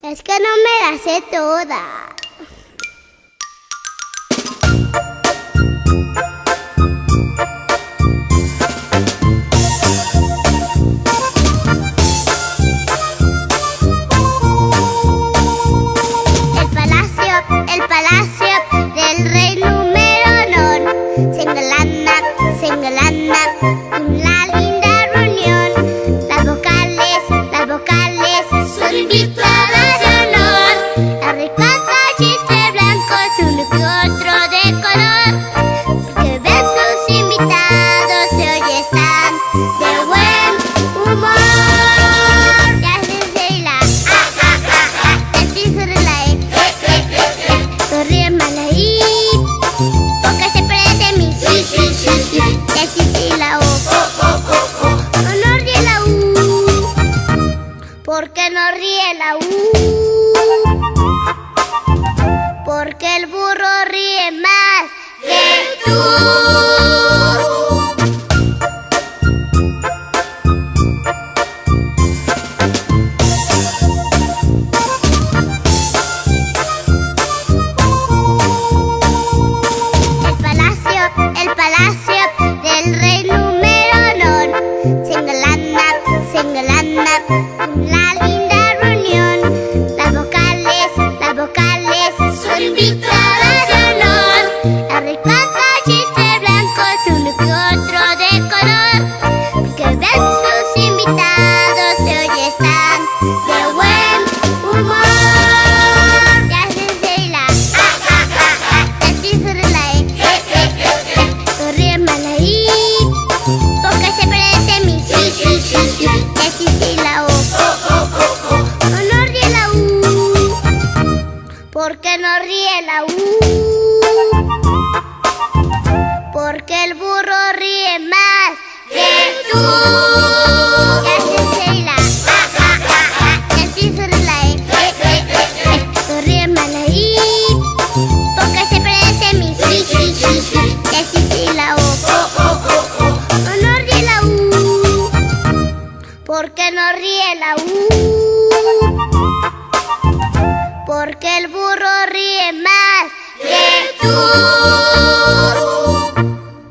Es que no me la sé toda. El palacio del rey número non. Se engalana con la linda reunión. Las vocales son invitadas de honor. El rey canta chistes blancos, uno que otro de color. Porque ven sus invitados y hoy están de buen humor. Ya se reíla, ya se relae. Sonríe Malaí, porque se parece a mí. Sí. Ya sí la O. No ríe la U. ¿Por qué no ríe la U? Porque el burro ríe más que tú. El palacio del rey número non. Se engalana con la linda reunión. Las vocales son invitadas de honor. El rey canta chistes blancos, uno que otro de color. Porque ven sus invitados y hoy están de buen humor. Ya se reíla, ya se relae. Sonríe Malaí, porque se parece a mí. Sí. Ya sí la O. No ríe la U. ¿Por qué no ríe la U? Porque el burro ríe más que tú. Ya se reíla, ya sí relae. Sonríe Malaí, porque se parece a mí. Sí. Ya sí la O. No ríe la U. ¿Por qué no ríe la U? Porque el burro ríe más que tú.